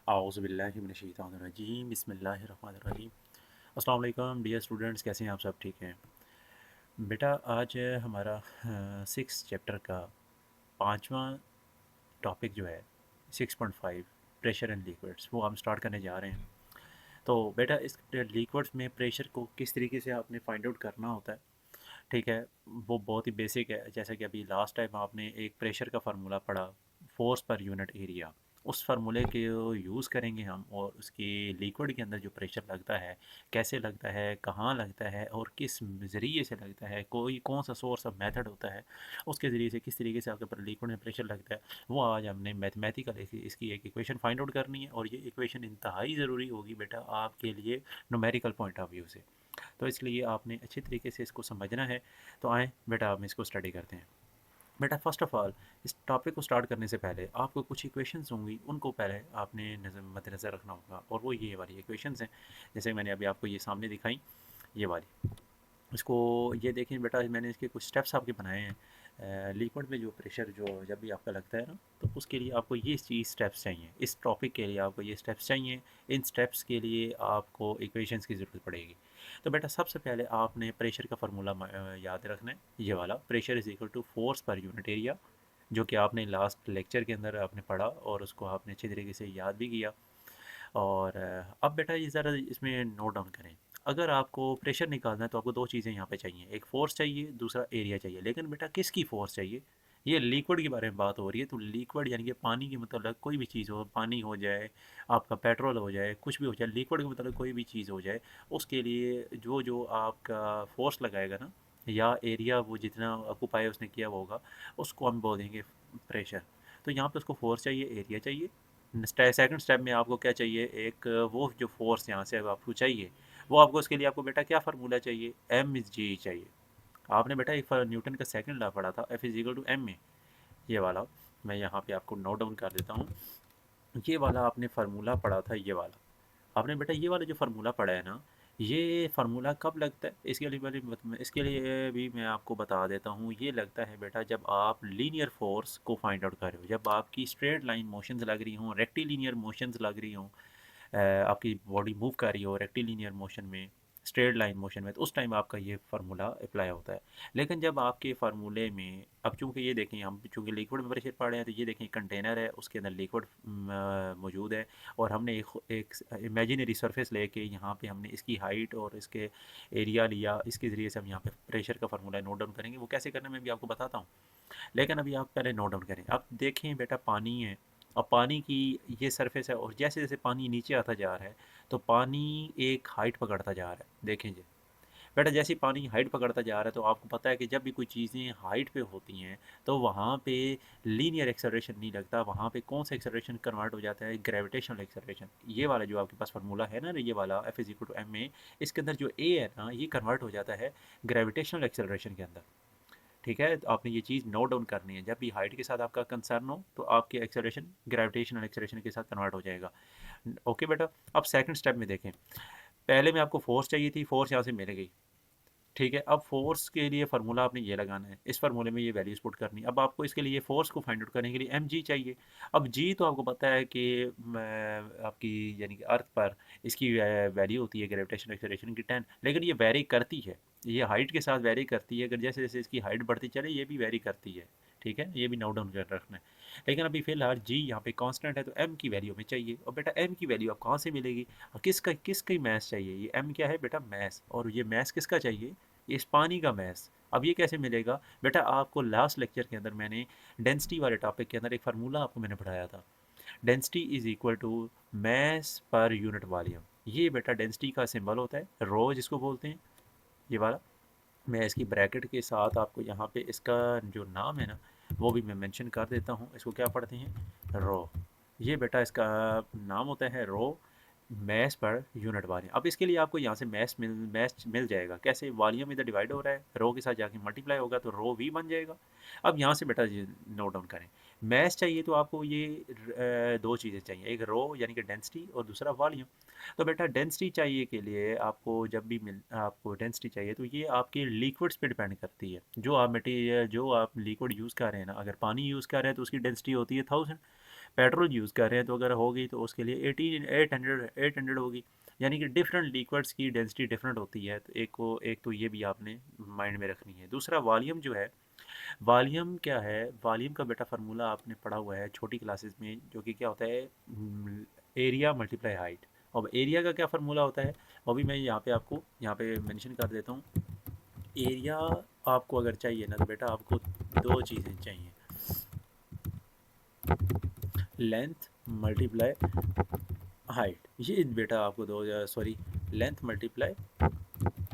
आऊज़ुबिल्लाहिमिनश्शैतानिर्रजीम बिस्मिल्लाहिर्रहमानिर्रहीम। अस्सलाम वालेकुम डियर स्टूडेंट्स, कैसे हैं आप सब? ठीक हैं बेटा। आज हमारा 6 चैप्टर का पांचवा टॉपिक जो है 6.5 प्रेशर एंड लिक्विड्स वो हम स्टार्ट करने जा रहे हैं। तो बेटा इस लिक्विड्स में प्रेशर को किस तरीके से आपने फाइंड आउट करना होता है, ठीक है, वो बहुत ही बेसिक है। जैसा कि अभी लास्ट टाइम आपने एक प्रेशर का फार्मूला पढ़ा, फोर्स पर यूनिट एरिया, उस फार्मूले के यूज़ करेंगे हम, और उसके लिक्विड के अंदर जो प्रेशर लगता है, कैसे लगता है, कहाँ लगता है और किस ज़रिए से लगता है, कोई कौन सा सोर्स ऑफ मेथड होता है, उसके ज़रिए से किस तरीके से आपके ऊपर लिक्विड में प्रेशर लगता है, वो आज हमने मैथमेटिकल इसकी एक इक्वेशन फाइंड आउट करनी है। और ये इक्वेशन इंतहाई ज़रूरी होगी बेटा आपके लिए न्यूमेरिकल पॉइंट ऑफ व्यू से। तो इसलिए आपने अच्छे तरीके से इसको समझना है। तो आएँ बेटा हम इसको स्टडी करते हैं। बेटा फर्स्ट ऑफ़ ऑल इस टॉपिक को स्टार्ट करने से पहले आपको कुछ इक्वेशंस होंगी, उनको पहले आपने मद्देनज़र रखना होगा, और वो ये वाली इक्वेशंस हैं जैसे मैंने अभी आपको ये सामने दिखाई, ये वाली। इसको ये देखें बेटा, मैंने इसके कुछ स्टेप्स आपके बनाए हैं। लिक्विड में जो प्रेशर जो जब भी आपका लगता है ना, तो उसके लिए आपको ये चीज़ स्टेप्स चाहिए। इस टॉपिक के लिए आपको ये स्टेप्स चाहिए। इन स्टेप्स के लिए आपको इक्वेशंस की ज़रूरत पड़ेगी। तो बेटा सबसे पहले आपने प्रेशर का फार्मूला याद रखना है, ये वाला, pressure is equal to force per unit area, जो कि आपने लास्ट लेक्चर के अंदर आपने पढ़ा और उसको आपने अच्छे तरीके से याद भी किया। और अब बेटा ये ज़रा इसमें नोट डाउन करें। अगर आपको प्रेशर निकालना है तो आपको दो चीज़ें यहाँ पे चाहिए, एक फ़ोर्स चाहिए, दूसरा एरिया चाहिए। लेकिन बेटा किसकी फ़ोर्स चाहिए? ये लिक्विड के बारे में बात हो रही है, तो लिक्विड यानी कि पानी के मतलब कोई भी चीज़ हो, पानी हो जाए, आपका पेट्रोल हो जाए, कुछ भी हो जाए, लिक्विड के मतलब कोई भी चीज़ हो जाए, उसके लिए जो जो आपका फ़ोर्स लगाएगा ना, या एरिया वो जितना ऑक्यूपाई उसने किया हुआ होगा, उसको हम बोलेंगे प्रेशर। तो यहाँ पे उसको फ़ोर्स चाहिए, एरिया चाहिए। सेकंड स्टेप में आपको क्या चाहिए, एक वो जो फोर्स यहाँ से आपको चाहिए, वो आपको उसके लिए आपको बेटा क्या फार्मूला चाहिए, एम इज जी चाहिए। आपने बेटा एक न्यूटन का सेकंड लॉ पढ़ा था, F is equal to M में, ये वाला मैं यहाँ पे आपको नोट डाउन कर देता हूँ। ये वाला आपने फार्मूला पढ़ा था, ये वाला आपने बेटा ये वाला जो फार्मूला पढ़ा है ना, ये फार्मूला कब लगता है, इसके लिए इसके लिए भी मैं आपको बता देता हूँ। ये लगता है बेटा जब आप लीनियर फोर्स को फाइंड आउट कर रहे हो, जब आपकी स्ट्रेट लाइन मोशंस लग रही हों, रेक्टिलिनियर मोशंस लग रही हों, आपकी बॉडी मूव कर रही हो रेक्टिलिनियर मोशन में, स्ट्रेट लाइन मोशन में, तो उस टाइम आपका ये फार्मूला अप्लाई होता है। लेकिन जब आपके फार्मूले में, अब चूंकि ये देखें हम चूंकि लिक्विड में प्रेशर पढ़ रहे हैं, तो ये देखें कंटेनर है, उसके अंदर लिक्विड मौजूद है, और हमने एक इमेजिनरी सरफेस लेके यहाँ पे हमने इसकी हाइट और इसके एरिया लिया, इसके ज़रिए से हम यहाँ पे प्रेशर का फार्मूला नोट डाउन करेंगे। वो कैसे करना मैं भी आपको बताता हूँ, लेकिन अभी आप पहले नोट डाउन करें। अब देखें बेटा पानी है, और पानी की ये सरफेस है, और जैसे जैसे पानी नीचे आता जा रहा है, तो पानी एक हाइट पकड़ता जा रहा है। देखें जी बेटा, जैसे पानी हाइट पकड़ता जा रहा है, तो आपको पता है कि जब भी कोई चीज़ें हाइट पे होती हैं, तो वहाँ पे लीनियर एक्सेलरेशन नहीं लगता, वहाँ पे कौन सा एक्सेलरेशन कन्वर्ट हो जाता है, ग्रेविटेशनल एक्सेलरेशन। ये वाला जो आपके पास फार्मूला है ना, ये वाला F is equal to M A, इसके अंदर जो ए है ना, ये कन्वर्ट हो जाता है ग्रेविटेशनल एक्सेलरेशन के अंदर। ठीक है, तो आपने ये चीज़ नोट डाउन करनी है। जब भी हाइट के साथ आपका कंसर्न हो, तो आपके एक्सेलरेशन ग्रेविटेशनल एक्सेलरेशन के साथ कन्वर्ट हो जाएगा। ओके बेटा, अब सेकंड स्टेप में देखें। पहले में आपको फोर्स चाहिए थी, फोर्स यहाँ से मिल गई, ठीक है। अब फोर्स के लिए फार्मूला आपने ये लगाना है, इस फार्मूले में ये वैल्यूज पुट करनी है। अब आपको इसके लिए फोर्स को फाइंड आउट करने के लिए एम जी चाहिए। अब जी तो आपको पता है कि आपकी यानी कि अर्थ पर इसकी वैल्यू होती है ग्रेविटेशन एक्सेलरेशन की 10, लेकिन ये वेरी करती है, ये हाइट के साथ वेरी करती है। अगर जैसे जैसे इसकी हाइट बढ़ती चले, ये भी वेरी करती है, ठीक है, ये भी नोट डाउन कर रखना है। लेकिन अभी फिलहाल जी यहाँ पे कांस्टेंट है, तो एम की वैल्यू हमें चाहिए। और बेटा एम की वैल्यू आप कहाँ से मिलेगी, किसका मैथ चाहिए, ये एम क्या है बेटा, मैथ। और ये मैथ किसका चाहिए, इस पानी का मैस। अब ये कैसे मिलेगा बेटा, आपको लास्ट लेक्चर के अंदर मैंने डेंसिटी वाले टॉपिक के अंदर एक फार्मूला आपको मैंने पढ़ाया था, density is equal to mass per unit volume. ये बेटा डेंसिटी का सिंबल होता है, रो जिसको बोलते हैं, ये वाला। मैं इसकी ब्रैकेट के साथ आपको यहाँ पे इसका जो नाम है ना, वो भी मैं मेंशन कर देता हूँ। इसको क्या पढ़ते हैं, रो। ये बेटा इसका नाम होता है रो, मैस पर यूनिट वॉल्यूम। अब इसके लिए आपको यहाँ से मैस मिल जाएगा। कैसे, वॉल्यूम इधर डिवाइड हो रहा है, रो के साथ जाके मल्टीप्लाई होगा, तो रो वी बन जाएगा। अब यहाँ से बेटा नोट डाउन करें, मैस चाहिए तो आपको ये दो चीज़ें चाहिए, एक रो यानी कि डेंसिटी, और दूसरा वॉल्यूम। तो बेटा डेंसिटी चाहिए के लिए आपको जब भी आपको डेंसिटी चाहिए, तो ये आपके लिक्विड्स पे डिपेंड करती है। जो आप मटेरियल, जो आप लिक्विड यूज़ कर रहे हैं ना, अगर पानी यूज़ कर रहे हैं तो उसकी डेंसिटी होती है 1000, पेट्रोल यूज़ कर रहे हैं तो अगर होगी तो उसके लिए 800 होगी। यानी कि डिफरेंट लिक्विड्स की डेंसिटी डिफरेंट होती है, तो एक तो ये भी आपने माइंड में रखनी है। दूसरा वॉल्यूम जो है, वॉल्यूम क्या है, वॉल्यूम का बेटा फार्मूला आपने पढ़ा हुआ है छोटी क्लासेस में, जो कि क्या होता है, एरिया मल्टीप्लाई हाइट। अब एरिया का क्या फार्मूला होता है, वो भी मैं यहाँ पे मेंशन कर देता हूँ। एरिया आपको अगर चाहिए ना तो बेटा आपको दो चीज़ें चाहिए, लेंथ मल्टीप्लाई हाइट। ये बेटा आपको दो, सॉरी, लेंथ मल्टीप्लाई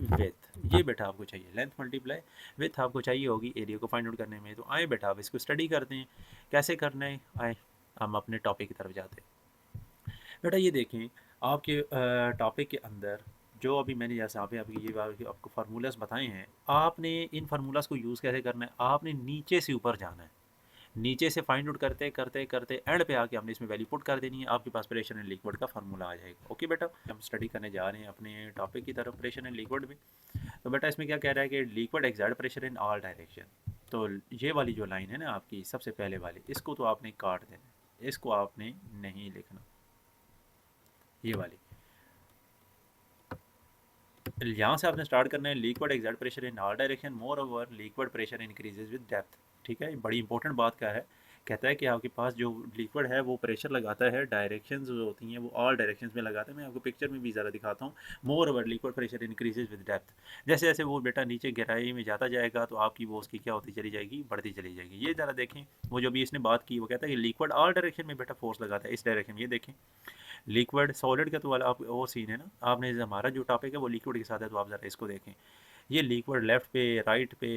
विथ, ये बेटा आपको चाहिए, लेंथ मल्टीप्लाई विथ आपको चाहिए होगी एरिया को फाइंड आउट करने में। तो आए बेटा आप इसको स्टडी करते हैं कैसे करना है। आए हम अपने टॉपिक की तरफ जाते हैं। बेटा ये देखें, आपके टॉपिक के अंदर जो अभी मैंने जैसे यहाँ पे आपको फार्मूलाज बताए हैं, आपने इन फार्मूलाज को यूज़ कैसे करना है, आपने नीचे से ऊपर जाना है। नीचे से फाइंड आउट करते करते करते एंड पे आके हमने इसमें वैल्यू पुट कर देनी है, आपके पास प्रेशर एंड लिक्विड का फार्मूला आ जाएगा। ओके बेटा, हम स्टडी करने जा रहे हैं अपने टॉपिक की तरफ, प्रेशर एंड लिक्विड में। तो बेटा इसमें क्या कह रहा है कि liquid exert pressure in all direction. तो ये वाली जो लाइन है ना आपकी सबसे पहले वाली, इसको तो आपने काट देना, इसको आपने नहीं लिखना। ये वाली यहाँ से आपने स्टार्ट करना है, liquid exert pressure in all direction, more over liquid pressure increases with depth. ठीक है, बड़ी इंपॉर्टेंट बात क्या है, कहता है कि आपके पास जो लिक्विड है वो प्रेशर लगाता है, डायरेक्शंस जो होती हैं वो ऑल डायरेक्शंस में लगाता है। मैं आपको पिक्चर में भी ज़रा दिखाता हूँ। More over liquid pressure increases with depth, जैसे जैसे वो बेटा नीचे गहराई में जाता जाएगा तो आपकी वो उसकी क्या होती चली जाएगी, बढ़ती चली जाएगी। ये ज़रा देखें, वो जो भी इसने बात की वो कहता है कि लिक्विड ऑल डायरेक्शन में बेटा फोर्स लगाता है, इस डायरेक्शन में। ये देखें, लिक्विड सॉलिड का तो वाला आप वो सीन है ना, आपने हमारा जो टॉपिक है वो लिक्विड के साथ है, तो आप ज़रा इसको देखें। ये लिक्विड लेफ़्ट पे राइट पे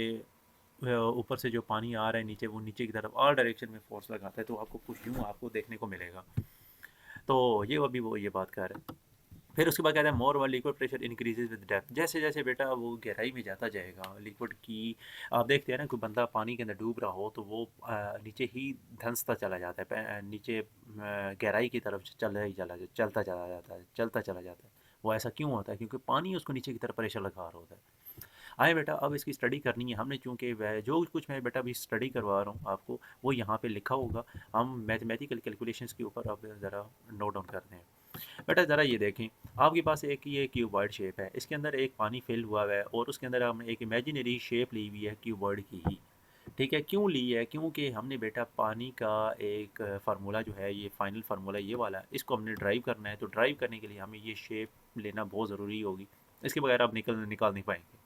ऊपर से जो पानी आ रहा है नीचे, वो नीचे की तरफ ऑल डायरेक्शन में फोर्स लगाता है, तो आपको कुछ यूँ आपको देखने को मिलेगा। तो ये अभी वो ये बात कर रहे हैं। फिर उसके बाद कहता है मोर व liquid pressure increases with depth, जैसे जैसे बेटा वो गहराई में जाता जाएगा लिक्विड की, आप देखते हैं ना कोई बंदा पानी के अंदर डूब रहा हो तो वो नीचे ही धंसता चला जाता है, नीचे गहराई की तरफ चलता चला जाता है, चलता चला जाता है। वो ऐसा क्यों होता है, क्योंकि पानी उसको नीचे की तरफ प्रेशर लगा रहा होता है। आए बेटा अब इसकी स्टडी करनी है हमने, चूँकि वह जो कुछ मैं बेटा अभी स्टडी करवा रहा हूँ आपको वो यहाँ पे लिखा होगा। हम मैथमेटिकल कैलकुलेशंस के ऊपर अब ज़रा नोट डाउन करते हैं। बेटा ज़रा ये देखें, आपके पास एक ये क्यूबॉइड शेप है, इसके अंदर एक पानी फिल हुआ है और उसके अंदर हमने एक इमेजिनरी शेप ली हुई है क्यूबॉइड की ही। ठीक है, क्यों ली है, क्योंकि हमने बेटा पानी का एक फार्मूला जो है, ये फाइनल फार्मूला ये वाला, इसको हमने ड्राइव करना है। तो ड्राइव करने के लिए हमें ये शेप लेना बहुत ज़रूरी होगी, इसके बगैर आप निकाल नहीं पाएंगे।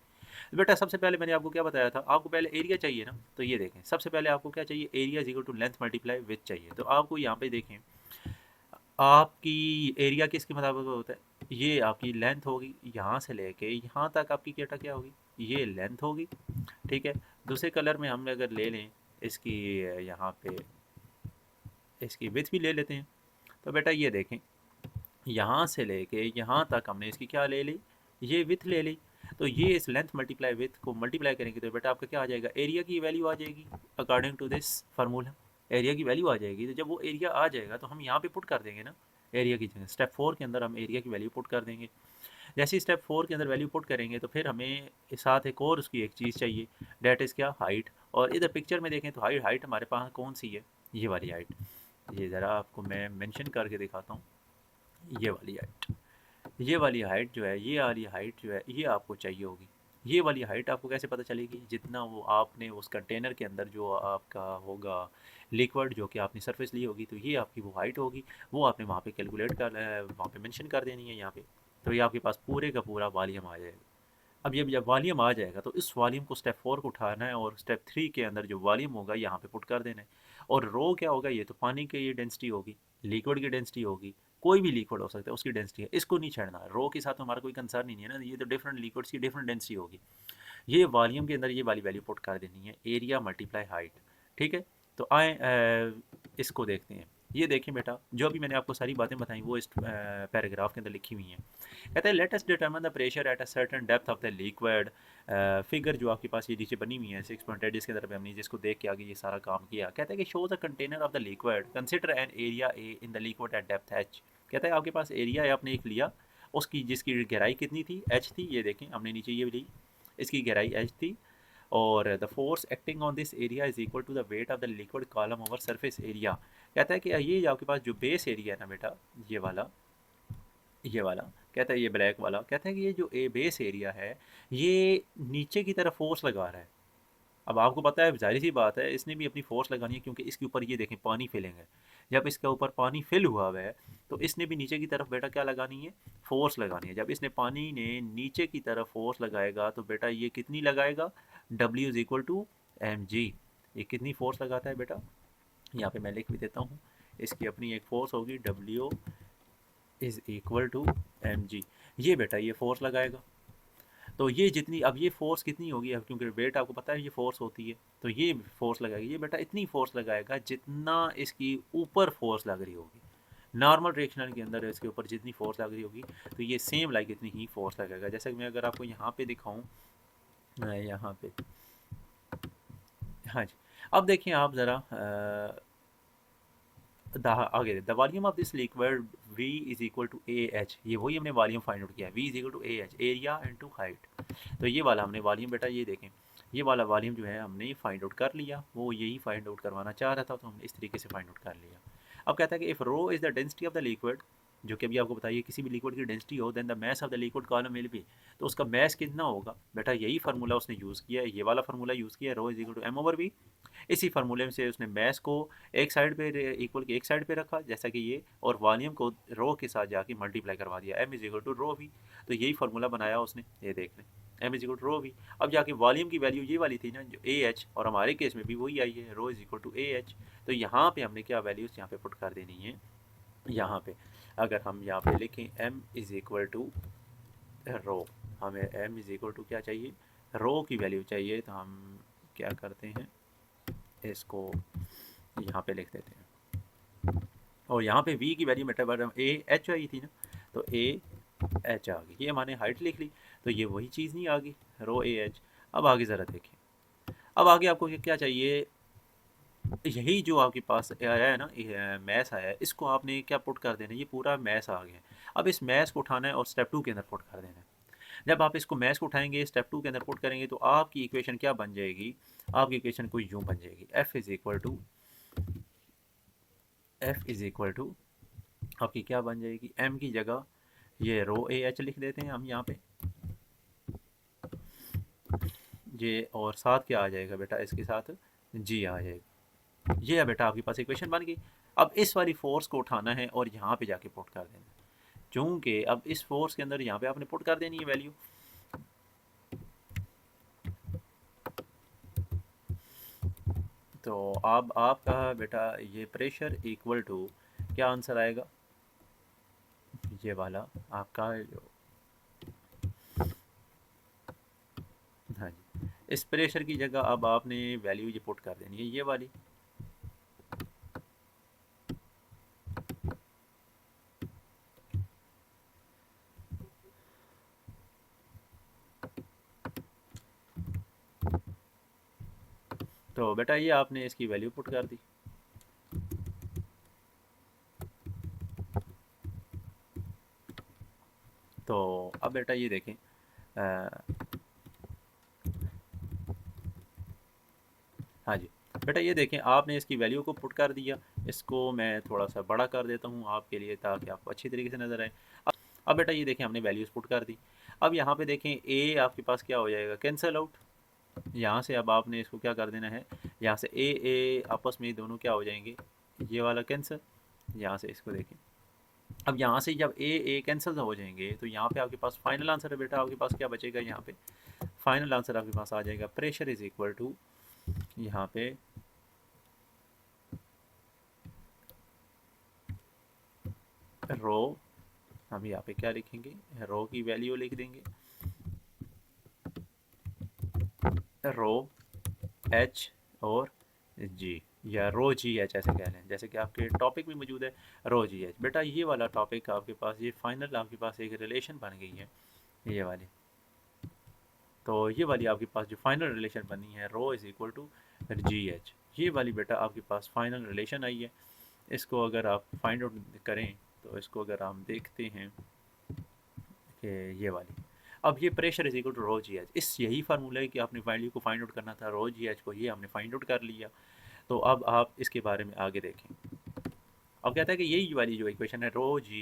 तो बेटा सबसे पहले मैंने आपको क्या बताया था, आपको पहले एरिया चाहिए ना, तो ये देखें सबसे पहले आपको क्या चाहिए, area is equal to length multiply with चाहिए। तो आपको यहाँ पे देखें, आपकी एरिया किसके मुताबिक होता है, ये आपकी लेंथ होगी, यहाँ से लेके यहाँ तक आपकी क्या होगी, ये लेंथ होगी। ठीक है, दूसरे कलर में हम अगर ले लें इसकी, यहाँ पे इसकी विथ भी ले लेते हैं। तो बेटा ये देखें, यहाँ से लेके यहाँ तक हमने इसकी क्या ले ली, ये विथ ले ली। तो ये इस लेंथ मल्टीप्लाई विथ को मल्टीप्लाई करेंगे तो बेटा आपका क्या आ जाएगा, एरिया की वैल्यू आ जाएगी according to this formula. Area की वैल्यू आ जाएगी, तो जब वो एरिया आ जाएगा तो हम यहाँ पे पुट कर देंगे ना एरिया की जगह। स्टेप 4 के अंदर हम एरिया की वैल्यू पुट कर देंगे। जैसे ही स्टेप 4 के अंदर वैल्यू पुट करेंगे तो फिर हमें साथ एक और उसकी एक चीज़ चाहिए, डेट इज़ क्या, हाइट। और इधर पिक्चर में देखें तो हाइट हमारे पास कौन सी है, ये वाली हाइट। ये ज़रा आपको मैं मेंशन करके दिखाता हूँ, ये वाली हाइट। ये वाली हाइट जो है, ये वाली हाइट जो है ये आपको चाहिए होगी। ये वाली हाइट आपको कैसे पता चलेगी, जितना वो आपने उस कंटेनर के अंदर जो आपका होगा लिक्विड जो कि आपने सरफेस ली होगी, तो ये आपकी वो हाइट होगी, वो आपने वहाँ पे कैलकुलेट कर वहाँ पे मेंशन कर देनी है यहाँ पे। तो ये आपके पास पूरे का पूरा वॉल्यूम आ जाएगा। अब ये जब वॉल्यूम आ जाएगा तो इस वॉल्यूम को स्टेप 4 को उठाना है और स्टेप 3 के अंदर जो वॉल्यूम होगा यहाँ पे पुट कर देना है। और रो क्या होगा, ये तो पानी की ये डेंसिटी होगी, लिक्विड की डेंसिटी होगी, कोई भी लिक्विड हो सकता है उसकी डेंसिटी है, इसको नहीं छेड़ना। रो के साथ तो हमारा कोई कंसर्न ही नहीं है ना, ये तो डिफरेंट लिक्विड्स की डिफरेंट डेंसिटी होगी। ये वॉल्यूम के अंदर ये वाली वैल्यू पुट कर देनी है, एरिया मल्टीप्लाई हाइट। ठीक है, तो आए इसको देखते हैं। ये देखें बेटा, जो अभी मैंने आपको सारी बातें बताई वो इस पैराग्राफ के अंदर लिखी हुई हैं। कहते हैं let us determine the pressure at a certain depth of the liquid. Figure जो आपके पास ये नीचे बनी हुई है 6.8, जिसके अंदर हमने जिसको देख के आगे ये सारा काम किया। कहता है कि show the container of the liquid, consider an area A in the liquid eight depth H. कहता है आपके पास एरिया है, आपने एक लिया, उसकी जिसकी गहराई कितनी थी, एच थी। ये देखें हमने नीचे ये ली, इसकी गहराई एच थी। और the force acting on this area is equal to the weight of the liquid column over surface area. कहता है कि ये आपके पास जो बेस एरिया है ना बेटा, ये वाला कहता है, ये ब्लैक वाला कहता है कि ये जो बेस एरिया है ये नीचे की तरफ फोर्स लगा रहा है। अब आपको पता है, जाहिर सी बात है, इसने भी अपनी फोर्स लगानी है क्योंकि इसके ऊपर ये देखें पानी फिलिंग है। जब इसके ऊपर पानी फिल हुआ हुआ है तो इसने भी नीचे की तरफ बेटा क्या लगानी है, फोर्स लगानी है। जब इसने पानी ने नीचे की तरफ फोर्स लगाएगा तो बेटा ये कितनी लगाएगा, W is equal to mg। ये कितनी फोर्स लगाता है बेटा, यहाँ पे मैं लिख भी देता हूँ। इसकी अपनी एक फोर्स होगी, W is equal to mg। ये बेटा ये फोर्स लगाएगा। तो ये जितनी, अब ये फोर्स कितनी होगी, अब क्योंकि वेट आपको पता है ये फोर्स होती है, तो ये फोर्स लगाएगा, ये बेटा इतनी फोर्स लगाएगा जितना इसकी ऊपर फोर्स लग रही होगी। नॉर्मल रिएक्शन के अंदर इसके ऊपर जितनी फोर्स लग रही होगी तो ये सेम लाइक इतनी ही फोर्स लगेगा। जैसे कि मैं अगर आपको यहाँ पे दिखाऊँ, यहाँ पे, हाँ जी, अब देखिए आप ज़रा आगे, the volume of this liquid V is equal to AH। ये वही हमने वॉल्यूम फाइंड आउट किया, V is equal to AH, area into height. तो ये वाला हमने वॉल्यूम बेटा, ये देखें, ये वाला वॉल्यूम जो है हमने फाइंड आउट कर लिया। वो यही फाइंड आउट करवाना चाह रहा था तो हमने इस तरीके से फाइंड आउट कर लिया। अब कहता है कि if rho is the density of the liquid, जो कि अभी आपको बताइए किसी भी लिक्विड की डेंसिटी हो, then the mass of the liquid column will be, तो उसका मैस कितना होगा बेटा, यही फार्मूला उसने यूज़ किया है, ये वाला फार्मूला यूज़ किया है, रो इज इक्वल टू m/v। इसी फार्मूले से उसने मैस को एक साइड पे इक्वल की एक साइड पे रखा जैसा कि ये, और वॉल्यूम को रो के साथ जाके मल्टीप्लाई करवा दिया, m is equal to rho V. तो यही फार्मूला बनाया उसने, ये देख लें, m is equal to rho V. अब जाके वॉल्यूम की वैल्यू ये वाली थी ना जो AH, और हमारे केस में भी वही आई है, रो इज इक्वल टू AH। तो यहाँ पे हमने क्या वैल्यूज़ यहाँ पे पुट कर देनी है, यहाँ पे अगर हम यहाँ पे लिखें m इज इक्वल टू रो, हमें m इज इक्वल टू क्या चाहिए, रो की वैल्यू चाहिए, तो हम क्या करते हैं, इसको यहाँ पे लिख देते हैं, और यहाँ पे v की वैल्यू मतलब AH आई थी ना, तो AH आ गई, ये मैंने हाइट लिख ली, तो ये वही चीज़ नहीं आ गई, रो AH। अब आगे ज़रा देखें, अब आगे आपको क्या चाहिए, यही जो आपके पास आया है ना, मैथ आया है, इसको आपने क्या पुट कर देना है, ये पूरा मैथ आ गया। अब इस मैथ को उठाना है और स्टेप 2 के अंदर पुट कर देना है। जब आप इसको मैथ को उठाएंगे, स्टेप 2 के अंदर पुट करेंगे, तो आपकी इक्वेशन क्या बन जाएगी, आपकी इक्वेशन कोई यूँ बन जाएगी, F इज़ इक्वल टू आपकी क्या बन जाएगी, m की जगह ये रो AH लिख देते हैं हम यहाँ पे, ये, और साथ क्या आ जाएगा बेटा, इसके साथ g आ जाएगा। ये है बेटा आपके पास इक्वेशन बन गई। अब इस वाली फोर्स को उठाना है और यहाँ पे जाके पुट कर देना है, चूँकि अब इस फोर्स के अंदर यहाँ पे आपने पुट कर देनी है वैल्यू। तो अब आपका बेटा ये प्रेशर इक्वल टू क्या आंसर आएगा, ये वाला आपका जो, हाँ जी, इस प्रेशर की जगह अब आपने वैल्यू ये पुट कर देनी है, ये वाली। तो बेटा ये आपने इसकी वैल्यू पुट कर दी। तो अब बेटा ये देखें, हाँ जी बेटा ये देखें, आपने इसकी वैल्यू को पुट कर दिया। इसको मैं थोड़ा सा बड़ा कर देता हूँ आपके लिए ताकि आपको अच्छी तरीके से नज़र आए। अब बेटा ये देखें, हमने वैल्यूज़ पुट कर दी। अब यहाँ पे देखें ए आपके पास क्या हो जाएगा, कैंसिल आउट। यहाँ से अब आपने इसको क्या कर देना है, यहाँ से ए आपस में दोनों क्या हो जाएंगे, ये वाला कैंसिल। यहाँ से इसको देखें, अब यहाँ से जब ए कैंसिल हो जाएंगे तो यहाँ पे आपके पास फाइनल आंसर है बेटा, आपके पास क्या बचेगा, यहाँ पे फाइनल आंसर आपके पास आ जाएगा, प्रेशर इज इक्वल टू, यहाँ पे रो, हम यहाँ पे क्या लिखेंगे, रो की वैल्यू लिख देंगे, रो एच और जी, या रो जी एच ऐसे कह लें, जैसे कि आपके टॉपिक में मौजूद है रो जी एच। बेटा ये वाला टॉपिक आपके पास, ये फाइनल आपके पास एक रिलेशन बन गई है, ये वाली। तो ये वाली आपके पास जो फाइनल रिलेशन बनी है, rho is equal to g h, ये वाली बेटा आपके पास फाइनल रिलेशन आई है। इसको अगर आप फाइंड आउट करें, तो इसको अगर हम देखते हैं कि ये वाली, अब ये pressure is equal to rho g h, इस यही फार्मूला है कि आपने वैल्यू को फाइंड आउट करना था, रो जी एच को, ये हमने फाइंड आउट कर लिया। तो अब आप इसके बारे में आगे देखें। अब कहता है कि यही वाली जो इक्वेशन है रो जी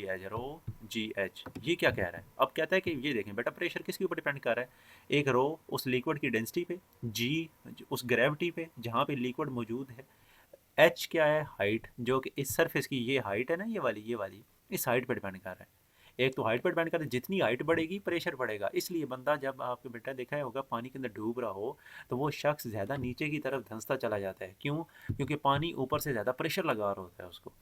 एच, ये क्या कह रहा है? अब कहता है कि ये देखें बेटा, प्रेशर किसके ऊपर डिपेंड कर रहा है? एक रो उस लिक्विड की डेंसिटी पे, जी उस ग्रेविटी पे जहाँ पे लिक्विड मौजूद है, एच क्या है? हाइट, जो कि इस सरफेस की ये हाइट है ना, ये वाली इस हाइट पर डिपेंड कर रहा है। एक तो हाइट पर डिपेंड करता है, जितनी हाइट बढ़ेगी प्रेशर बढ़ेगा। इसलिए बंदा जब आपके बेटा देखा है होगा पानी के अंदर डूब रहा हो, तो वो शख्स ज़्यादा नीचे की तरफ धंसता चला जाता है। क्यों? क्योंकि पानी ऊपर से ज़्यादा प्रेशर लगा रहा होता है उसको।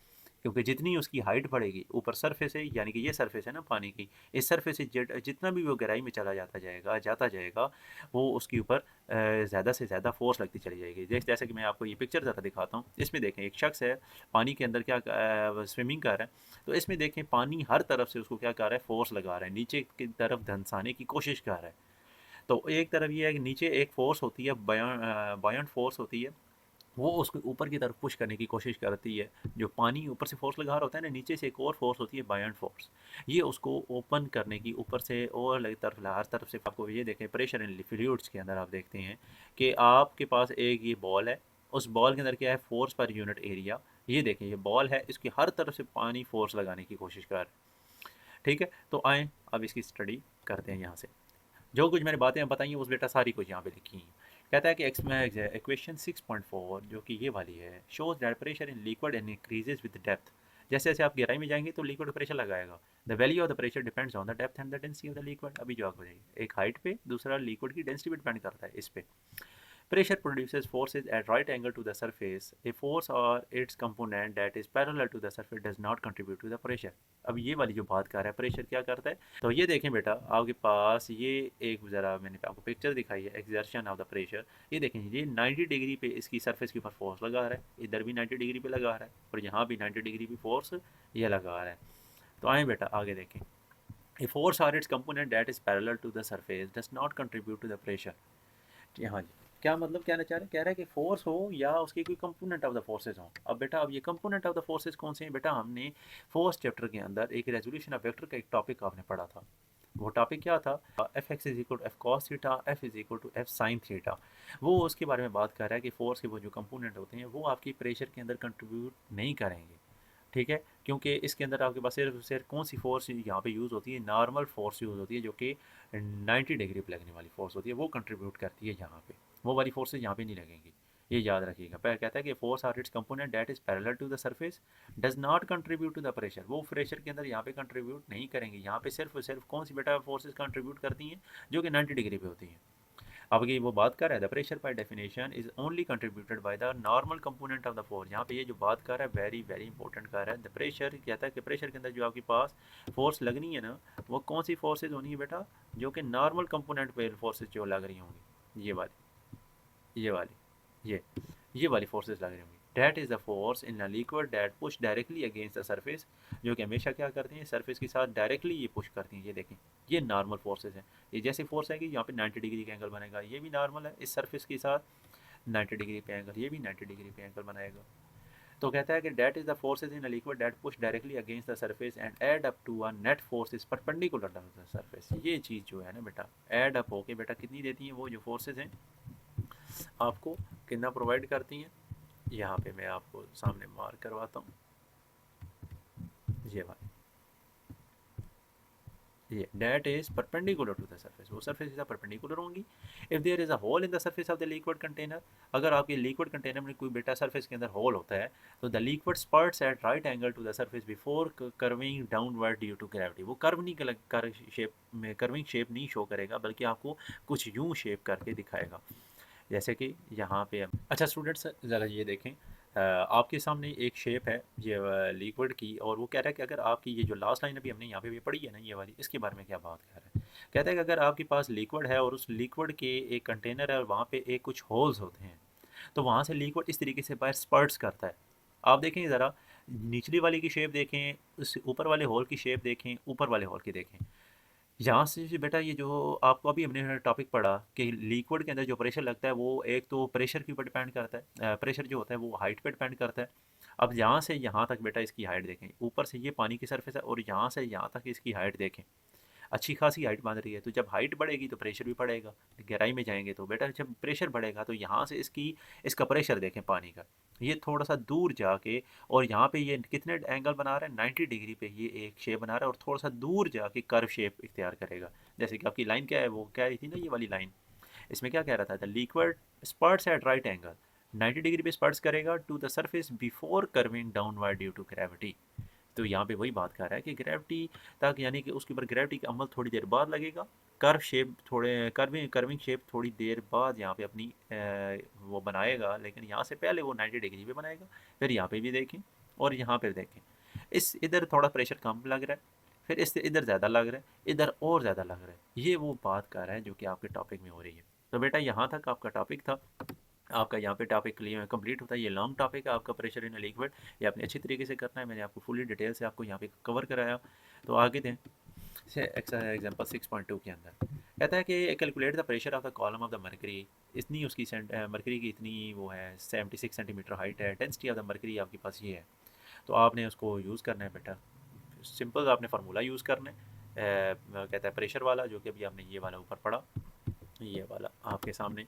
क्योंकि जितनी उसकी हाइट बढ़ेगी ऊपर सरफेस है, यानी कि ये सरफेस है ना पानी की, इस सरफेस से जितना भी वो गहराई में चला जाता जाएगा वो उसके ऊपर ज़्यादा से ज़्यादा फोर्स लगती चली जाएगी। जैसे कि मैं आपको ये पिक्चर ज़रा दिखाता हूँ। इसमें देखें एक शख्स है पानी के अंदर क्या स्विमिंग कर रहा है। तो इसमें देखें पानी हर तरफ से उसको क्या कर रहा है? फोर्स लगा रहा है, नीचे की तरफ धंसाने की कोशिश कर रहा है। तो एक तरफ ये है कि नीचे एक फोर्स होती है, बायॉन्ट फोर्स होती है, वो उसको ऊपर की तरफ पुश करने की कोशिश करती है। जो पानी ऊपर से फोर्स लगा रहा होता है ना, नीचे से एक और फोर्स होती है बायॉन्ट फोर्स, ये उसको ओपन करने की ऊपर से और तरफ हर तरफ से। आपको ये देखें प्रेशर इन फ्लूइड्स के अंदर आप देखते हैं कि आपके पास एक ये बॉल है, उस बॉल के अंदर क्या है? Force per unit area. ये देखें ये बॉल है, इसकी हर तरफ से पानी फोर्स लगाने की कोशिश कर रहा है। ठीक है, तो आए अब इसकी स्टडी करते हैं। यहाँ से जो कुछ मैंने बातें बताई हैं उस बेटा सारी कुछ यहाँ पे लिखी हैं। कहता है कि इक्वेशन 6.4 जो कि ये वाली है, shows that pressure in liquid and increases with depth. जैसे जैसे आप गहराई में जाएंगे तो लिक्विड प्रेशर लगाएगा। The value of the pressure depends on the depth and the density of the liquid. अभी जो आपको जाएगी एक हाइट पे, दूसरा लिक्विड की डेंसिटी पे डिपेंड करता है इस पे। Pressure produces forces at right angle to the surface. A force or its component that is parallel to the surface does not contribute to the pressure. अब ये वाली जो बात कर रहा है प्रेशर क्या करता है, तो ये देखें बेटा आपके पास ये एक ज़रा मैंने आपको पिक्चर दिखाई है एक्सर्शन ऑफ द प्रेशर। ये देखें ये 90 डिग्री पे इसकी सरफेस के ऊपर फोर्स लगा रहा है, इधर भी 90 डिग्री पे लगा रहा है और यहाँ भी 90 डिग्री पे फोर्स ये लगा रहा है। तो आए बेटा आगे देखें। A force or its component that is parallel to the surface does not contribute to the pressure। जी हाँ जी, क्या मतलब कहना चाह रहे हैं? कह रहा है कि फोर्स हो या उसके कोई कंपोनेंट ऑफ द फोर्सेज हो। अब बेटा अब ये कंपोनेंट ऑफ द फोर्सेज कौन से हैं? बेटा हमने फोर्थ चैप्टर के अंदर एक रेजोल्यूशन ऑफ वेक्टर का एक टॉपिक आपने पढ़ा था। वो टॉपिक क्या था? F x is equal to F cos theta, F is equal to F sine theta. वो उसके बारे में बात कर रहा है कि फोर्स के वो जो कंपोनेंट होते हैं वो आपकी प्रेशर के अंदर कंट्रीब्यूट नहीं करेंगे। ठीक है, क्योंकि इसके अंदर आपके पास सिर्फ सिर्फ कौन सी फोर्स यहाँ पे यूज़ होती है? नॉर्मल फोर्स यूज़ होती है जो कि 90 डिग्री पे लगने वाली फोर्स होती है, वो कंट्रीब्यूट करती है यहाँ पे। वो वाली फोर्सेज यहाँ पे नहीं लगेंगी, ये याद रखिएगा। पहले कहता है कि force are its component that is parallel to the surface does not contribute to the pressure. वो प्रेशर के अंदर यहाँ पे कंट्रीब्यूट नहीं करेंगे। यहाँ पे सिर्फ कौन सी बेटा फोर्सेज कंट्रीब्यूट करती हैं? जो कि 90 डिग्री पे होती हैं। अब ये वो बात कर रहा है the pressure by definition is only contributed by the normal component of the force. यहाँ पे ये जो बात कर रहा है वेरी वेरी इंपॉर्टेंट कर रहा है। द प्रेशर कहता है कि प्रेशर के अंदर जो आपके पास फोर्स लगनी है ना, वो कौन सी फोर्सेज होनी है बेटा? जो कि नॉर्मल कंपोनेंट पे फोर्सेज जो लग रही होंगी, ये वाली ये वाली फोर्सेस लग रही होंगी। That is the force in a liquid that push directly against the surface. जो कि हमेशा क्या करती हैं? सरफेस के साथ डायरेक्टली ये पुश करती हैं। ये देखें ये नॉर्मल फोर्सेस हैं। ये जैसे फोर्स है कि यहाँ पे 90 डिग्री का एंगल बनेगा, ये भी नॉर्मल है इस सरफेस के साथ 90 डिग्री पे एंगल, ये भी 90 डिग्री पे एंगल बनाएगा। तो कहता है कि that is the forces in a liquid that push directly against the surface and add up to a net force is perpendicular to the surface. ये चीज़ जो है ना बेटा, एड अप होके बेटा कितनी देती हैं? वो जो फोर्सेज हैं आपको कितना प्रोवाइड करती हैं? यहाँ पे मैं आपको सामने मार्क करवाता हूँ, ये वाली, ये that is perpendicular to the surface. वो सरफेस के साथ परपेंडिकुलर होंगी। If there is a hole in the surface of the liquid container, अगर आपके लिक्विड कंटेनर में कोई बेटा सरफेस के अंदर होल होता है, तो the liquid spurts at right angle to the surface before curving downward due to gravity. वो कर्व नहीं कर शेप में कर्विंग शेप नहीं शो करेगा, बल्कि आपको कुछ यूं शेप करके दिखाएगा, जैसे कि यहाँ पे अच्छा स्टूडेंट्स ज़रा ये देखें, आपके सामने एक शेप है ये लिक्विड की, और वो कह रहा है कि अगर आपकी ये जो लास्ट लाइन अभी हमने यहाँ पे भी पढ़ी है ना, ये वाली, इसके बारे में क्या बात कर रहा है? कहता है कि अगर आपके पास लिक्विड है और उस लिक्विड के एक कंटेनर है और वहाँ पे एक कुछ होल्स होते हैं, तो वहाँ से लिक्विड इस तरीके से बाहर स्पर्ट्स करता है। आप देखें ज़रा, निचली वाली की शेप देखें, उस ऊपर वाले होल की शेप देखें, ऊपर वाले होल की देखें। यहाँ से बेटा ये जो आपको अभी हमने टॉपिक पढ़ा कि लिक्विड के अंदर जो प्रेशर लगता है वो एक तो प्रेशर के ऊपर डिपेंड करता है, प्रेशर जो होता है वो हाइट पे डिपेंड करता है। अब यहाँ से यहाँ तक बेटा इसकी हाइट देखें, ऊपर से ये पानी की सरफेस है और यहाँ से यहाँ तक इसकी हाइट देखें। अच्छी खासी हाइट बन रही है, तो जब हाइट बढ़ेगी तो प्रेशर भी बढ़ेगा। गहराई में जाएंगे तो बेटा जब प्रेशर बढ़ेगा तो यहाँ से इसका प्रेशर देखें पानी का, ये थोड़ा सा दूर जाके, और यहाँ पे ये कितने एंगल बना रहा है, 90 डिग्री पे ये एक शेप बना रहा है, और थोड़ा सा दूर जाके कर्व शेप इख्तियार करेगा। जैसे कि आपकी लाइन क्या है, वो कह रही थी ना ये वाली लाइन, इसमें क्या कह रहा था, the liquid spurts at right angle, 90 degree पे स्पर्ट्स करेगा to the surface before curving downward due to gravity. तो यहाँ पे वही बात कर रहा है कि ग्रेविटी तक, यानी कि उसके ऊपर ग्रेविटी का अमल थोड़ी देर बाद लगेगा, कर्व शेप थोड़े कर्विंग शेप थोड़ी देर बाद यहाँ पे अपनी वो बनाएगा, लेकिन यहाँ से पहले वो 90 डिग्री पे बनाएगा। फिर यहाँ पे भी देखें और यहाँ पे देखें, इस इधर थोड़ा प्रेशर कम लग रहा है, फिर इससे इधर ज़्यादा लग रहा है, इधर और ज़्यादा लग रहा है। ये वो बात कर रहा है जो कि आपके टॉपिक में हो रही है। तो बेटा यहाँ तक आपका टॉपिक था, आपका यहाँ पे टॉपिक क्लियर कंप्लीट होता है। ये लॉन्ग टॉपिक है आपका, प्रेशर इन अ लिक्विड, ये आपने अच्छी तरीके से करना है, मैंने आपको फुली डिटेल से आपको यहाँ पे कवर कराया। तो आगे दें से एग्जाम्पल 6.2 के अंदर कहता है कि calculate the pressure of the column of the mercury, इतनी उसकी मरकरी की इतनी वो है 76 सेंटीमीटर हाइट है, डेंसिटी ऑफ द मरकरी आपके पास ये है। तो आपने उसको यूज़ करना है बेटा, सिंपल आपने फार्मूला यूज़ करना है, कहता है प्रेशर वाला, जो कि अभी आपने ये वाला ऊपर पढ़ा, ये वाला आपके सामने,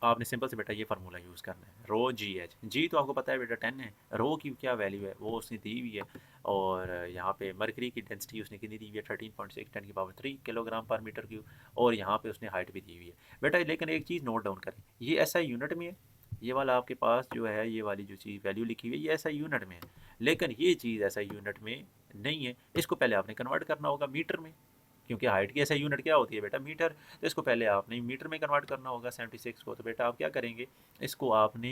आपने सिंपल से बेटा ये फार्मूला यूज़ करना है, रो जी एच, जी तो आपको पता है बेटा 10 है, रो की क्या वैल्यू है वो उसने दी हुई है, और यहाँ पे मरकरी की डेंसिटी उसने कितनी दी हुई है 13.6 10 की पावर 3 किलोग्राम पर मीटर क्यूब, और यहाँ पे उसने हाइट भी दी हुई है बेटा। लेकिन एक चीज़ नोट डाउन करें, ये ऐसा यूनिट में है, ये वाला आपके पास जो है ये वाली जो चीज़ वैल्यू लिखी हुई है ये ऐसा यूनिट में है, लेकिन ये चीज़ ऐसा यूनिट में नहीं है, इसको पहले आपने कन्वर्ट करना होगा मीटर में, क्योंकि हाइट की ऐसा यूनिट क्या होती है बेटा, मीटर। तो इसको पहले आपने मीटर में कन्वर्ट करना होगा 76 को। तो बेटा आप क्या करेंगे, इसको आपने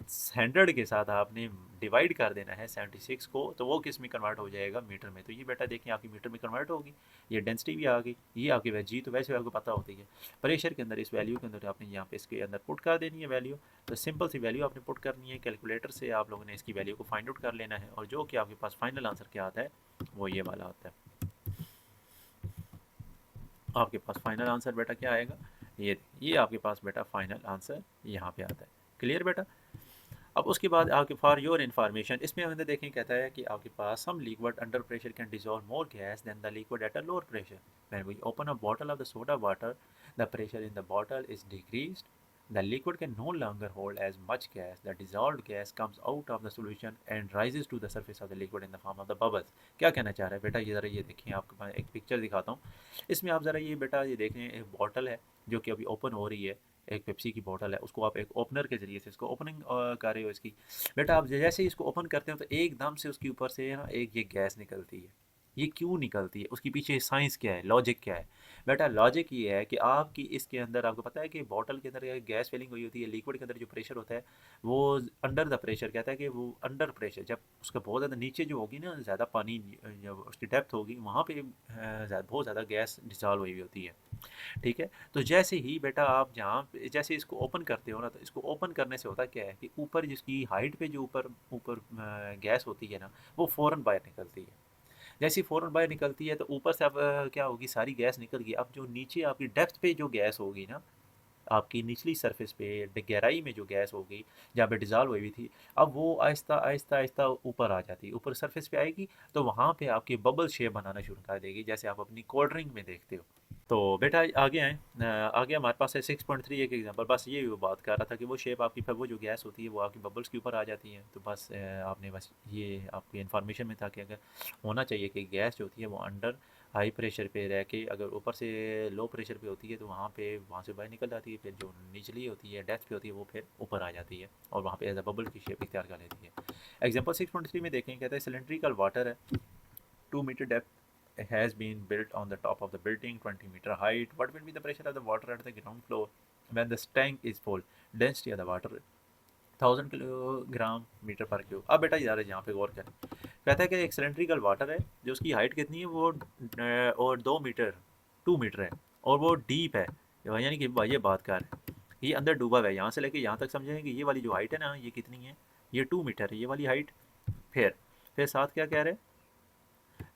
100 के साथ आपने डिवाइड कर देना है 76 को, तो वो किस में कन्वर्ट हो जाएगा, मीटर में। तो ये बेटा देखिए आपकी मीटर में कन्वर्ट होगी, ये डेंसिटी भी आ गई, ये आपकी वह जी तो वैसे आपको पता होती है। प्रेशर के अंदर इस वैल्यू के अंदर आपने यहाँ पे इसके अंदर पुट कर देनी है वैल्यू, तो सिंपल सी वैल्यू आपने पुट करनी है, कैलकुलेटर से आप लोगों ने इसकी वैल्यू को फाइंड आउट कर लेना है, और जो कि आपके पास फाइनल आंसर क्या आता है वो ये वाला आता है। आपके पास फाइनल आंसर बेटा क्या आएगा, ये आपके पास बेटा फाइनल आंसर यहाँ पे आता है। क्लियर बेटा। अब उसके बाद आपके फॉर योर इन्फॉर्मेशन, इसमें अंदर देखें कहता है कि आपके पास some liquid under pressure can dissolve more gas than the liquid at a lower pressure, when we open a bottle of the soda water the pressure in the bottle is decreased, the liquid can no longer hold as much gas, the dissolved gas comes out of the solution and rises to the surface of the liquid in the form of the bubbles। क्या कहना चाह रहा है बेटा, ये ज़रा ये देखें, आपको मैं एक पिक्चर दिखाता हूँ, इसमें आप ज़रा ये बेटा ये देखें, एक बॉटल है जो कि अभी ओपन हो रही है, एक पेप्सी की बोतल है, उसको आप एक ओपनर के ज़रिए से इसको ओपनिंग कर रहे हो इसकी। बेटा आप जैसे ही इसको ओपन करते हो तो एकदम से उसके ऊपर से ना एक ये गैस निकलती है, ये क्यों निकलती है, उसके पीछे साइंस क्या है, लॉजिक क्या है बेटा। लॉजिक ये है कि आपकी इसके अंदर आपको पता है कि बॉटल के अंदर गैस फिलिंग हुई होती है, लिक्विड के अंदर जो प्रेशर होता है वो अंडर द प्रेशर, कहता है कि वो अंडर प्रेशर जब उसका बहुत ज़्यादा नीचे जो होगी ना, ज़्यादा पानी जब उसकी डेप्थ होगी वहाँ पे बहुत ज़्यादा गैस डिसॉल्व हुई होती है। ठीक है, तो जैसे ही बेटा आप जहाँ जैसे इसको ओपन करते हो ना, तो इसको ओपन करने से होता क्या है कि ऊपर जिसकी हाइट पे जो ऊपर ऊपर गैस होती है ना, वो फ़ौरन बाहर निकलती है। जैसे ही फ़ौरन बाहर निकलती है तो ऊपर से अब क्या होगी, सारी गैस निकल गई। अब जो नीचे आपकी डेप्थ पे जो गैस होगी ना, आपकी निचली सरफेस पे गहराई में जो गैस होगी जहाँ पे डिज़ॉल्व हुई हुई थी, अब वो आहिस्ता आहिस्ता आहिस्ता ऊपर आ जाती है, ऊपर सरफेस पे आएगी, तो वहाँ पे आपकी बबल शेप बनाना शुरू कर देगी, जैसे आप अपनी कोल्ड ड्रिंक में देखते हो। तो बेटा आगे आए, आगे हमारे पास है 6.3 एक एग्जांपल, बस ये वो बात कर रहा था कि वो शेप आपकी फिर वो जो गैस होती है वो आपकी बबल्स के ऊपर आ जाती है। तो बस आपने बस ये आपकी इन्फॉर्मेशन में था कि अगर होना चाहिए कि गैस जो होती है वो अंडर हाई प्रेशर पे रह के, अगर ऊपर से लो प्रेशर पे होती है तो वहाँ से बाहर निकल जाती है, फिर जो निचली होती है डेप्थ पे होती है वो फिर ऊपर आ जाती है और वहाँ पे एज अ बबल की शेप इख्तियार कर लेती है। एग्जाम्पल 6.3 में देखें, कहता है सिलेंड्रिकल वाटर है, 2 metre depth has been built on the top of the building, 20 meter height. What will be the pressure of the water at the ground floor when the tank is full? Density of the water 1000 kilogram metre per cube. अब बेटा यार यहाँ पे गौर करें, कहता है कि एक सिलेंड्रिकल वाटर है जो उसकी हाइट कितनी है वो और 2 मीटर 2 मीटर है, और वो डीप है, यानी कि ये बात कर ये अंदर डूबा हुआ है, यहाँ से लेके यहाँ तक समझेंगे। ये वाली जो हाइट है ना ये कितनी है, ये 2 मीटर है ये वाली हाइट। फिर साथ क्या कह रहे हैं,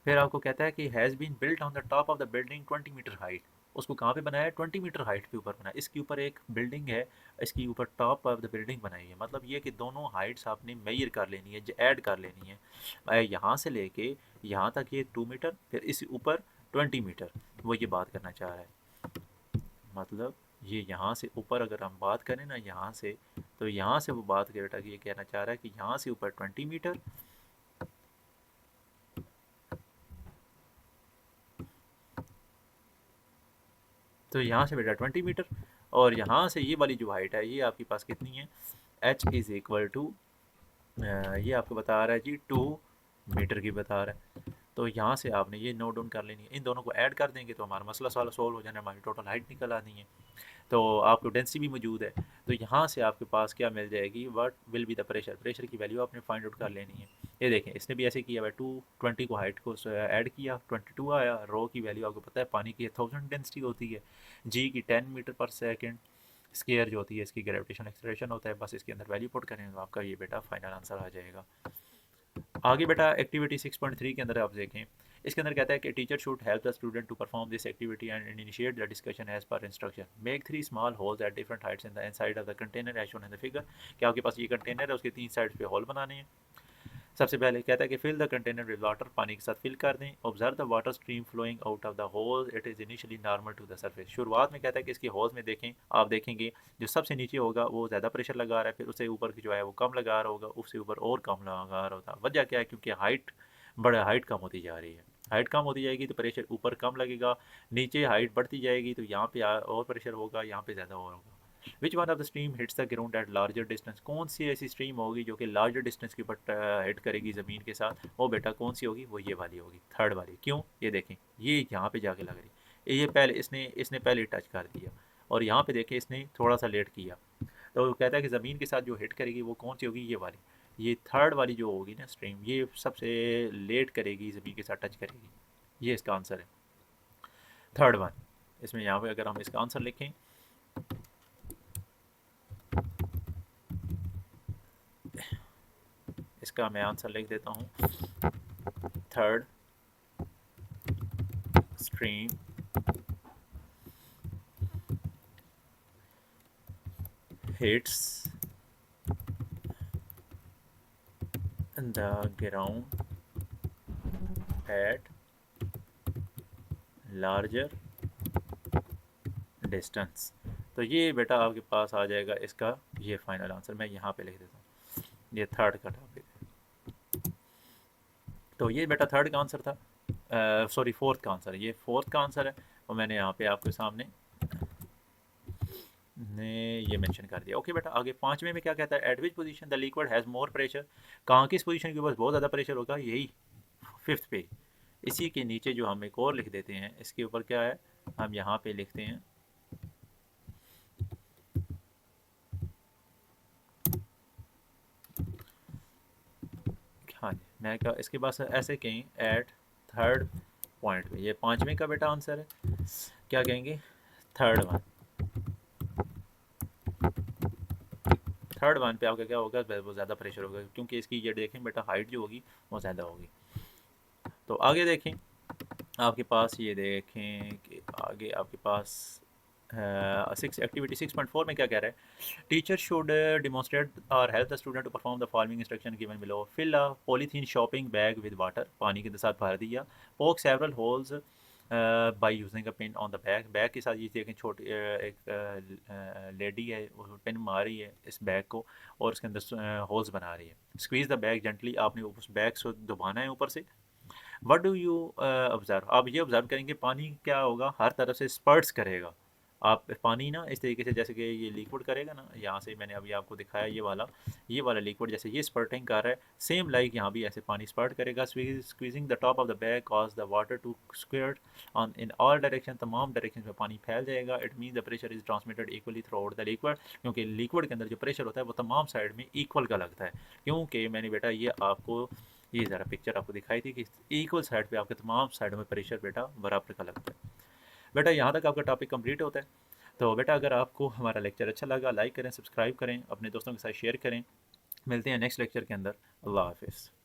फिर आपको कहता है कि has been built on the top of the building 20 metre height. उसको कहाँ पे बनाया है, 20 मीटर हाइट पे ऊपर बनाया। इसके ऊपर एक बिल्डिंग है, इसके ऊपर टॉप ऑफ द बिल्डिंग बनाई है। मतलब ये कि दोनों हाइट्स आपने मेजर कर लेनी है, ऐड कर लेनी है। यहाँ से लेके यहाँ तक ये 2 मीटर, फिर इस ऊपर 20 मीटर, वो ये बात करना चाह रहा है। मतलब ये यहाँ से ऊपर अगर हम बात करें ना यहाँ से, तो यहाँ से वो बात बेटा ये कहना चाह रहा है कि यहाँ से ऊपर 20 मीटर, तो यहाँ से बेटा 20 मीटर, और यहाँ से ये वाली जो हाइट है ये आपके पास कितनी है, h इज़ इक्वल टू, ये आपको बता रहा है जी 2 मीटर की बता रहा है। तो यहाँ से आपने ये नोट डाउन कर लेनी है, इन दोनों को ऐड कर देंगे तो हमारा मसला सारा सॉल्व हो जाना है, हमारी टोटल हाइट निकल आनी है। तो आपको डेंसिटी भी मौजूद है, तो यहाँ से आपके पास क्या मिल जाएगी, what will be the pressure, pressure की वैल्यू आपने फाइंड आउट कर लेनी है। ये देखें इसने भी ऐसे किया है, 220 को हाइट को ऐड किया, 22 आया। रो की वैल्यू आपको पता है पानी की 1000 डेंसिटी होती है, जी की 10 मीटर पर सेकेंड स्केयर जो होती है इसकी ग्रेविटेशन एक्सेलरेशन होता है। बस इसके अंदर वैल्यू पुट करें तो आपका ये बेटा फाइनल आंसर आ जाएगा। आगे बेटा एक्टिविटी 6.3 के अंदर आप देखें, इसके अंदर कहता है कि teacher should help the student to perform this activity and initiate the discussion as per instruction. Make 3 small holes at different heights in the inside of the container as shown in the figure. क्या आपके पास ये container है, उसके 3 sides पे whole बनाने हैं। सबसे पहले कहता है कि fill the container with water, पानी के साथ फिल कर दें। Observe the water stream flowing out of the hole, it is initially normal to the surface. शुरुआत में कहता है कि इसके होल्स में देखें, आप देखेंगे जो सबसे नीचे होगा वो ज़्यादा प्रेशर लगा रहा है, फिर उससे ऊपर की जो है वो कम लगा रहा होगा, उससे ऊपर और कम लगा रहा होता। वजह क्या है, क्योंकि हाइट कम होती जा रही है। हाइट कम होती जाएगी तो प्रेशर ऊपर कम लगेगा, नीचे हाइट बढ़ती जाएगी तो यहाँ पे और प्रेशर होगा, यहाँ पे ज़्यादा और होगा। Which one of the stream hits the ground eight larger distance, कौन सी ऐसी स्ट्रीम होगी जो कि लार्जर डिस्टेंस के ऊपर हिट करेगी ज़मीन के साथ, वो बेटा कौन सी होगी, वो ये वाली होगी, थर्ड वाली। क्यों, ये देखें ये यहाँ पे जाके लग रही है, ये पहले इसने पहले टच कर दिया, और यहाँ पे देखें इसने थोड़ा सा लेट किया, तो वो कहता है कि ज़मीन के साथ जो हिट करेगी वो कौन सी होगी, ये वाली। ये थर्ड वाली जो होगी ना स्ट्रीम, ये सबसे लेट करेगी, ज़मीन के साथ टच करेगी, ये इसका आंसर है, थर्ड वन। इसमें यहाँ पे अगर हम इसका आंसर लिखें, इसका मैं आंसर लिख देता हूँ, third stream hits the ground at larger distance। तो ये बेटा आपके पास आ जाएगा इसका ये फाइनल आंसर, मैं यहाँ पे लिख देता हूँ, ये थर्ड का टॉपिक है। तो ये बेटा थर्ड का आंसर था, सॉरी फोर्थ का आंसर है, ये फोर्थ का आंसर है, और मैंने यहाँ पे आपके सामने ने ये मेंशन कर दिया। ओके बेटा, आगे पांचवें में क्या कहता है, eight which position the liquid has more pressure, कहाँ किस पोजीशन के ऊपर बहुत ज़्यादा प्रेशर होगा, यही फिफ्थ पे। इसी के नीचे जो हम एक और लिख देते हैं, इसके ऊपर क्या है, हम यहाँ पे लिखते हैं, हाँ जी, मैं कहा इसके पास ऐसे कहें एट थर्ड पॉइंट पे, ये पांचवें का बेटा आंसर है, क्या कहेंगे, थर्ड वन। थर्ड वन पे आपका क्या होगा, वो ज़्यादा प्रेशर होगा, क्योंकि इसकी ये देखें बेटा हाइट जो होगी वो ज़्यादा होगी। तो आगे देखें, आपके पास ये देखें कि आगे आपके पास एक्टिविटी 6.4 में क्या कह रहा है, टीचर शुड डिमॉन्स्ट्रेट और help the student to perform the following instruction given below. Fill a polythene shopping bag with water, पानी के साथ भर दिया। Poke several holes by using a pin on the bag, bag के साथ ये देखें छोटी एक लेडी है वो पिन मार रही है इस बैग को और उसके अंदर होल्स बना रही है। स्क्वीज़ द बैग जेंटली, आपने उस बैग से दबाना है ऊपर से। व्हाट डू यू ऑब्ज़र्व, आप ये ऑब्ज़र्व करेंगे पानी क्या होगा, हर तरफ से स्पर्ट्स करेगा। आप पानी ना इस तरीके से जैसे कि ये लिक्विड करेगा ना, यहाँ से मैंने अभी आपको दिखाया ये वाला लिक्विड जैसे ये स्पर्टिंग कर रहा है, सेम लाइक यहाँ भी ऐसे पानी स्पर्ट करेगा। Squeezing the top of the bag cause the water to square on in all direction, तमाम डायरेक्शन में पानी फैल जाएगा। It mean the pressure is transmitted equally throughout the liquid, क्योंकि लिक्विड के अंदर जो प्रेशर होता है वो तमाम साइड में इक्वल का लगता है। क्योंकि मैंने बेटा ये आपको ये ज़रा पिक्चर आपको दिखाई थी कि इक्वल साइड पे आपके तमाम साइडों में प्रेशर बेटा बराबर का लगता है। बेटा यहाँ तक आपका टॉपिक कंप्लीट होता है। तो बेटा अगर आपको हमारा लेक्चर अच्छा लगा, लाइक करें, सब्सक्राइब करें, अपने दोस्तों के साथ शेयर करें। मिलते हैं नेक्स्ट लेक्चर के अंदर। अल्लाह हाफिज़।